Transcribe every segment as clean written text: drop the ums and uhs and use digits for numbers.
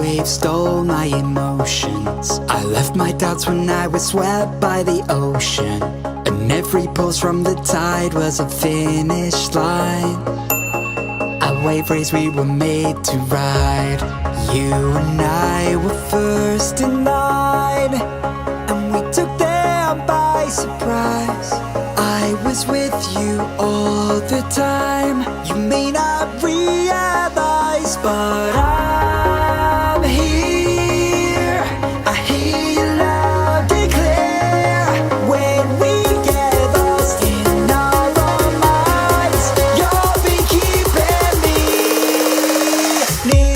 waves stole my emotions. I left my doubts when I was swept by the ocean, and every pulse from the tide was a finish line. A wave race we were made to ride. You and I were first in line, and we took them by surprise. I was with you all the time. You may not realize, but I'm here. I hear you loud and clear. When we get lost in our own minds, you'll be keeping me near.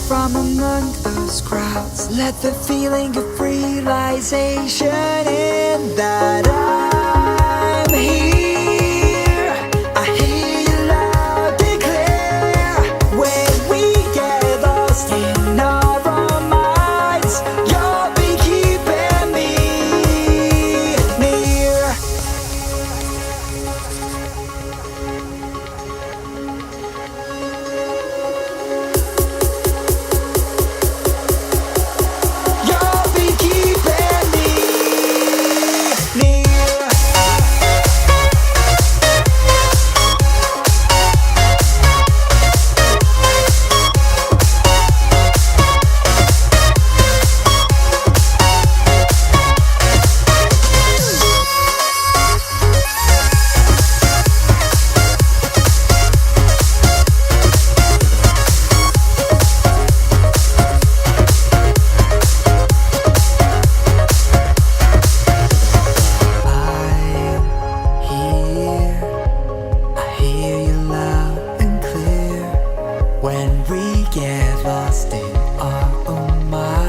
From among those crowds, let the feeling of realization in that I'm here. I hear you loud and clear. When we get lost in our own minds, you'll be keeping me near. When we get lost in our own minds.